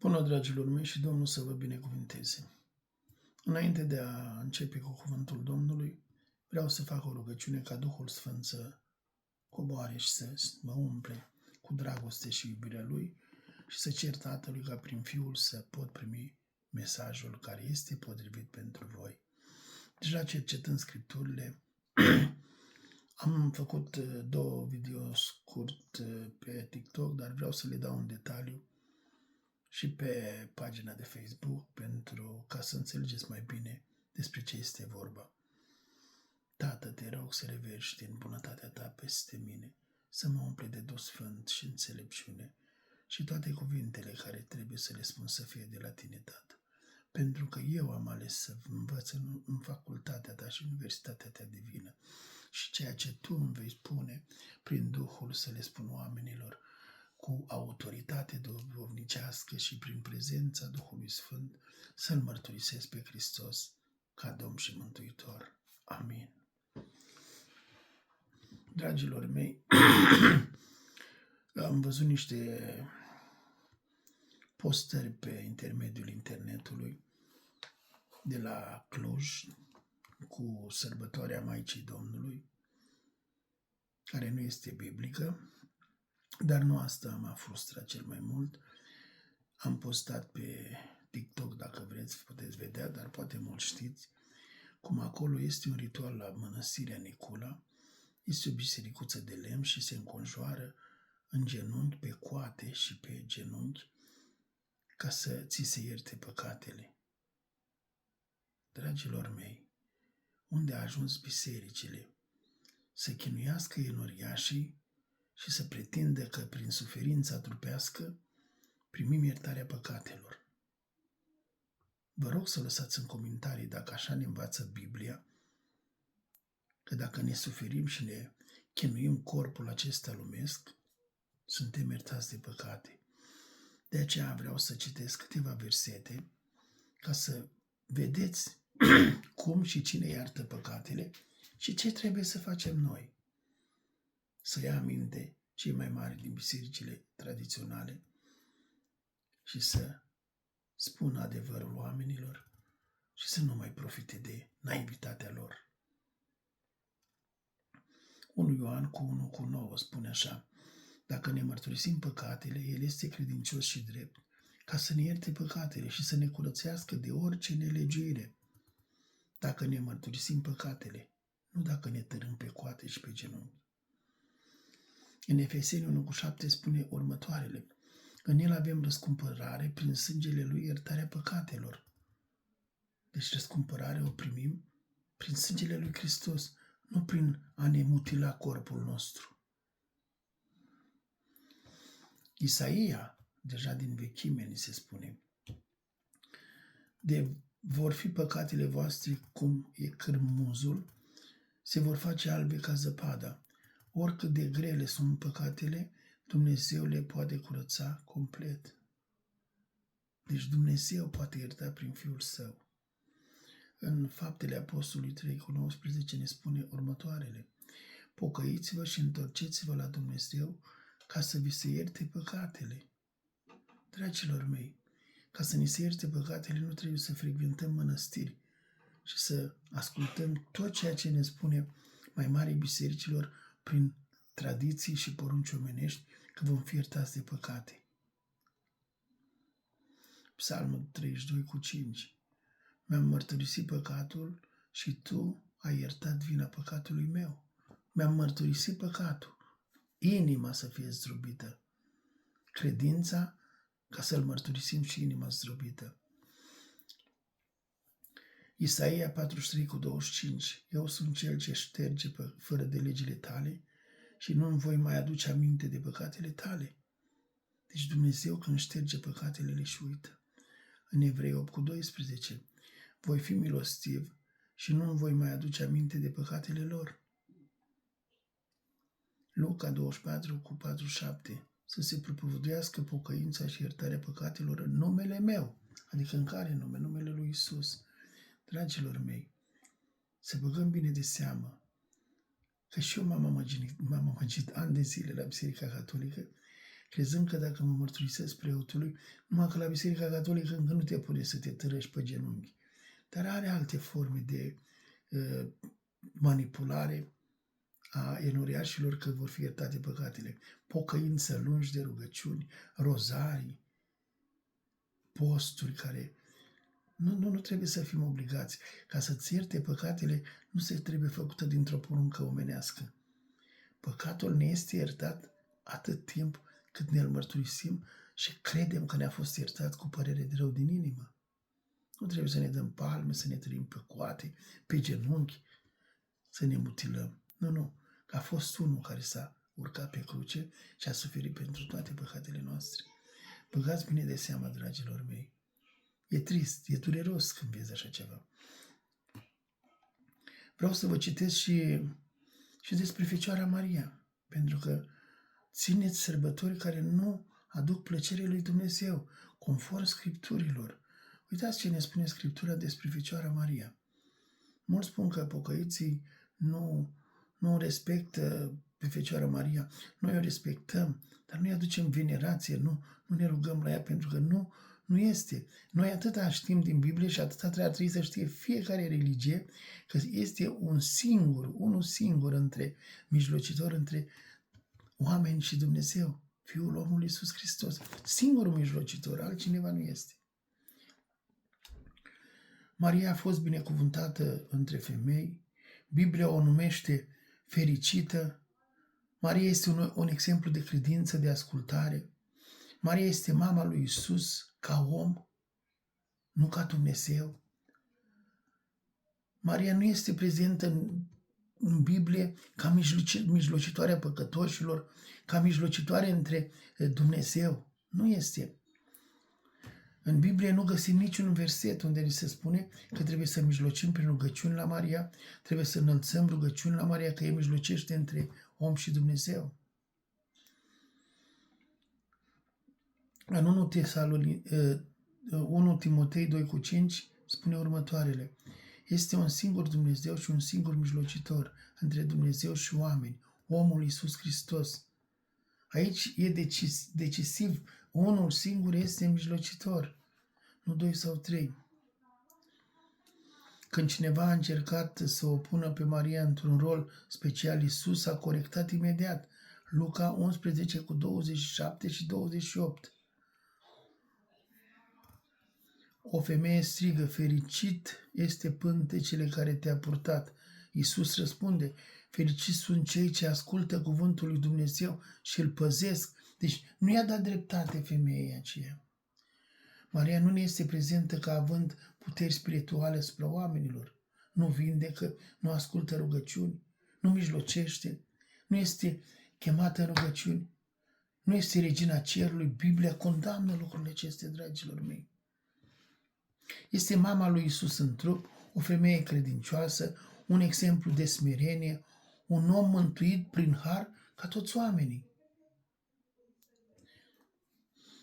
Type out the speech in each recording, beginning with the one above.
Bună, dragilor mei, și Domnul să vă binecuvânteze. Înainte de a începe cu cuvântul Domnului, vreau să fac o rugăciune ca Duhul Sfânt să coboare și să mă umple cu dragoste și iubirea Lui și să cer Tatălui ca prin Fiul să pot primi mesajul care este potrivit pentru voi. Deja cercetând Scripturile, am făcut 2 video scurt pe TikTok, dar vreau să le dau un detaliu și pe pagina de Facebook pentru ca să înțelegeți mai bine despre ce este vorba. Tată, te rog să reverși din bunătatea ta peste mine, să mă umple de Duh Sfânt și înțelepciune și toate cuvintele care trebuie să le spun să fie de la tine, Tată. Pentru că eu am ales să învăț în facultatea ta și universitatea ta divină și ceea ce tu îmi vei spune prin Duhul să le spun oamenilor cu autoritate duhovnicească și prin prezența Duhului Sfânt să-L mărturisesc pe Hristos ca Domn și Mântuitor. Amin. Dragilor mei, am văzut niște postări pe intermediul internetului de la Cluj cu sărbătoarea Maicii Domnului, care nu este biblică, dar nu asta m-a frustrat cel mai mult. Am postat pe TikTok, dacă vreți, puteți vedea, dar poate mult știți, cum acolo este un ritual la mănăstirea Nicula, este o bisericuță de lemn și se înconjoară în genunchi, pe coate și pe genunchi, ca să ți se ierte păcatele. Dragilor mei, unde a ajuns bisericile să chinuiască enoriașii și să pretindă că prin suferința trupească primim iertarea păcatelor. Vă rog să lăsați în comentarii dacă așa ne învață Biblia, că dacă ne suferim și ne chinuim corpul acesta lumesc, suntem iertați de păcate. De aceea vreau să citesc câteva versete ca să vedeți cum și cine iartă păcatele și ce trebuie să facem noi. Să ia aminte cei mai mari din bisericile tradiționale și să spună adevărul oamenilor și să nu mai profite de naivitatea lor. 1 Ioan cu 1:9 spune așa: dacă ne mărturisim păcatele, El este credincios și drept, ca să ne ierte păcatele și să ne curățească de orice nelegiuire. Dacă ne mărturisim păcatele, nu dacă ne târâm pe coate și pe genunchi. În Efeseni 1:7 spune următoarele: în El avem răscumpărare prin sângele Lui, iertarea păcatelor. Deci răscumpărare o primim prin sângele Lui Hristos, nu prin a ne mutila corpul nostru. Isaia, deja din vechime, ni se spune: de vor fi păcatele voastre cum e cârmuzul, se vor face albe ca zăpada. Oricât de grele sunt păcatele, Dumnezeu le poate curăța complet. Deci Dumnezeu poate ierta prin Fiul Său. În Faptele Apostolului 3:19 ne spune următoarele: pocăiți-vă și întorceți-vă la Dumnezeu ca să vi se ierte păcatele. Dragilor mei, ca să ni se ierte păcatele, nu trebuie să frecventăm mănăstiri și să ascultăm tot ceea ce ne spune mai mari bisericilor prin tradiții și porunci omenești, că vom fi iertați de păcate. Psalmul 32:5: mi-am mărturisit păcatul și tu ai iertat vina păcatului meu. Mi-am mărturisit păcatul, inima să fie zdrobită, credința ca să-L mărturisim și inima zdrobită. Isaia 43:25: eu sunt cel ce șterge fără de legile tale și nu-mi voi mai aduce aminte de păcatele tale. Deci Dumnezeu, când șterge păcatele, le și uită. În Evrei 8:12: voi fi milostiv și nu-mi voi mai aduce aminte de păcatele lor. Luca 24:47: să se propovăduiască pocăința și iertarea păcatelor în numele meu. Adică în care nume? Numele lui Isus. Dragilor mei, să băgăm bine de seamă că și eu m-am amăgit ani de zile la Biserica Catolică crezând că dacă mă mărturisesc preotului, numai că la Biserica Catolică încă nu te pune să te târăși pe genunchi. Dar are alte forme de manipulare a enoriașilor că vor fi iertate păcatele. Pocăință lungi de rugăciuni, rozarii, posturi care nu trebuie să fim obligați. Ca să-ți ierte păcatele, nu se trebuie făcută dintr-o poruncă omenească. Păcatul ne este iertat atât timp cât ne-l mărturisim și credem că ne-a fost iertat cu părere de rău din inimă. Nu trebuie să ne dăm palme, să ne trăim pe coate, pe genunchi, să ne mutilăm. Nu. Că a fost unul care s-a urcat pe cruce și a suferit pentru toate păcatele noastre. Băgați bine de seama, dragilor mei. E trist, e dureros când vezi așa ceva. Vreau să vă citesc și despre Fecioara Maria, pentru că țineți sărbători care nu aduc plăcere lui Dumnezeu, conform Scripturilor. Uitați ce ne spune Scriptura despre Fecioara Maria. Mulți spun că pocăiții nu respectă pe Fecioara Maria. Noi o respectăm, dar nu-i aducem venerație, nu ne rugăm la ea, pentru că nu este. Noi atâta știm din Biblie și atâta ar trebui să știe fiecare religie că este unul singur între mijlocitor, între oameni și Dumnezeu, Fiul omului Iisus Hristos. Singurul mijlocitor, altcineva nu este. Maria a fost binecuvântată între femei, Biblia o numește fericită, Maria este un exemplu de credință, de ascultare, Maria este mama lui Iisus ca om, nu ca Dumnezeu. Maria nu este prezentă în Biblie ca mijlocitoare a păcătoșilor, ca mijlocitoare între Dumnezeu. Nu este. În Biblie nu găsim niciun verset unde ni se spune că trebuie să mijlocim prin rugăciuni la Maria, trebuie să înălțăm rugăciuni la Maria, că ea mijlocește între om și Dumnezeu. În 1 Timotei 2,5 spune următoarele: este un singur Dumnezeu și un singur mijlocitor între Dumnezeu și oameni, omul Iisus Hristos. Aici e decisiv, unul singur este mijlocitor, nu 2 sau 3. Când cineva a încercat să o pună pe Maria într-un rol special, Iisus a corectat imediat. Luca 11 cu 27 și 28. O femeie strigă: fericit este pântecele care te-a purtat. Iisus răspunde: fericiți sunt cei ce ascultă cuvântul lui Dumnezeu și îl păzesc. Deci nu i-a dat dreptate femeii aceea. Maria nu ne este prezentă ca având puteri spirituale asupra oamenilor. Nu vindecă, nu ascultă rugăciuni, nu mijlocește, nu este chemată în rugăciuni, nu este regina cerului. Biblia condamnă lucrurile acestea, dragilor mei. Este mama lui Iisus în trup, o femeie credincioasă, un exemplu de smerenie, un om mântuit prin har ca toți oamenii.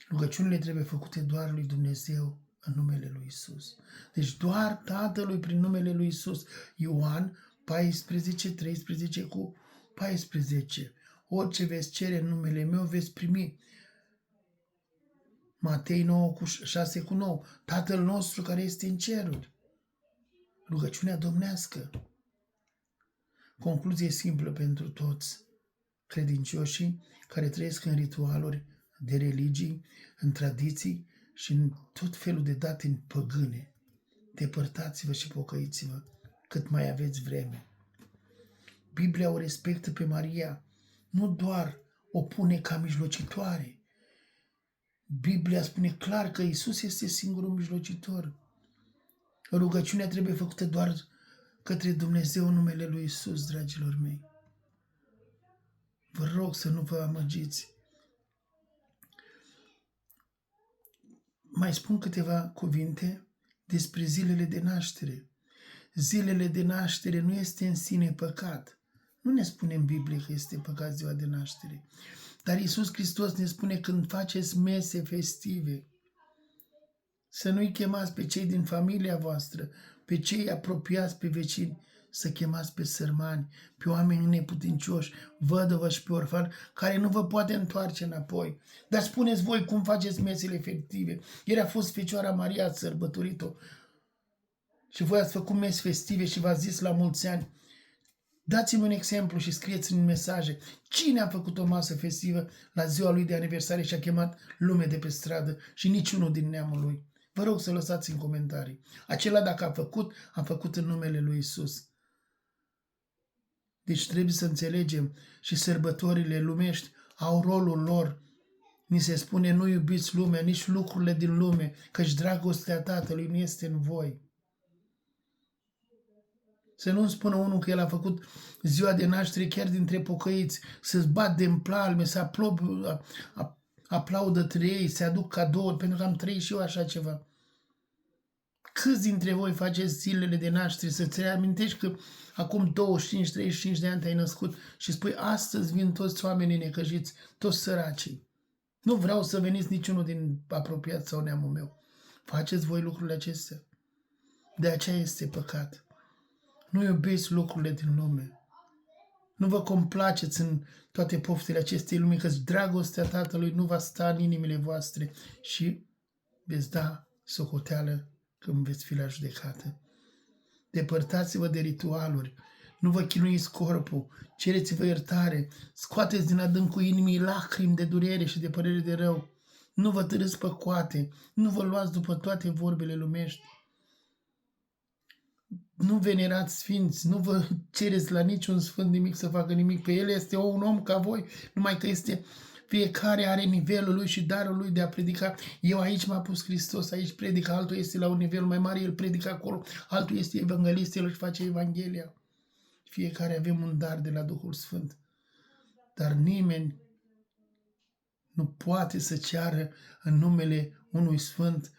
Rugăciunile trebuie făcute doar lui Dumnezeu în numele lui Iisus. Deci doar Tatălui prin numele lui Iisus. Ioan 14, 13 cu 14. Orice veți cere în numele meu veți primi. Matei 9 cu 6 cu 9. Tatăl nostru care este în ceruri. Rugăciunea domnească. Concluzie simplă pentru toți credincioșii care trăiesc în ritualuri de religii, în tradiții și în tot felul de datini păgâne. Depărtați-vă și pocăiți-vă cât mai aveți vreme. Biblia o respectă pe Maria, nu doar o pune ca mijlocitoare. Biblia spune clar că Iisus este singurul mijlocitor. Rugăciunea trebuie făcută doar către Dumnezeu în numele lui Iisus, dragilor mei. Vă rog să nu vă amăgiți. Mai spun câteva cuvinte despre zilele de naștere. Zilele de naștere nu este în sine păcat. Nu ne spune în Biblie că este păcat ziua de naștere. Dar Iisus Hristos ne spune: când faceți mese festive, să nu-i chemați pe cei din familia voastră, pe cei apropiați, pe vecini, să chemați pe sărmani, pe oameni neputincioși, văduvă și pe orfani, care nu vă poate întoarce înapoi. Dar spuneți voi cum faceți mesele festive. Ieri a fost Fecioara Maria, ați sărbătorit-o și voi ați făcut mese festive și v-ați zis la mulți ani. Dați-mi un exemplu și scrieți în mesaje cine a făcut o masă festivă la ziua lui de aniversare și a chemat lume de pe stradă și niciunul din neamul lui. Vă rog să lăsați în comentarii. Acela dacă a făcut în numele lui Isus. Deci trebuie să înțelegem și sărbătorile lumești au rolul lor. Ni se spune nu iubiți lumea, nici lucrurile din lume, căci dragostea Tatălui nu este în voi. Să nu-mi spună unul că el a făcut ziua de naștere chiar dintre pocăiți, să-ți bat de palme, să aplaudă trei, să aduc cadouri, pentru că am trăit și eu așa ceva. Câți dintre voi faceți zilele de naștere, să-ți reamintești că acum 25-35 de ani te-ai născut și spui astăzi vin toți oamenii necăjiți, toți săracii. Nu vreau să veniți niciunul din apropiat sau neamul meu. Faceți voi lucrurile acestea. De aceea este păcat. Nu iubiți lucrurile din lume. Nu vă complaceți în toate poftele acestei lumi, că dragostea Tatălui nu va sta în inimile voastre și veți da socoteală când veți fi la judecată. Depărtați-vă de ritualuri, nu vă chinuiți corpul, cereți-vă iertare, scoateți din adâncul inimii lacrimi de durere și de părere de rău. Nu vă târâți pe coate, nu vă luați după toate vorbele lumești. Nu venerați sfinți, nu vă cereți la niciun sfânt nimic să facă nimic, pe el este un om ca voi, numai că fiecare are nivelul lui și darul lui de a predica. Eu aici m-a pus Hristos, aici predică, altul este la un nivel mai mare, el predică acolo, altul este evanghelist, el își face Evanghelia. Fiecare avem un dar de la Duhul Sfânt. Dar nimeni nu poate să ceară în numele unui Sfânt,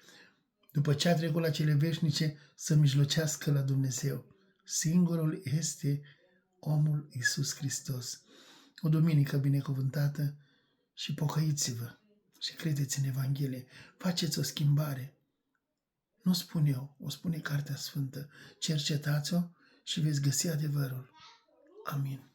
după ce a trecut la cele veșnice, să mijlocească la Dumnezeu. Singurul este omul Iisus Hristos. O duminică binecuvântată și pocăiți-vă și credeți în Evanghelie. Faceți o schimbare. Nu spun eu, o spune Cartea Sfântă. Cercetați-o și veți găsi adevărul. Amin.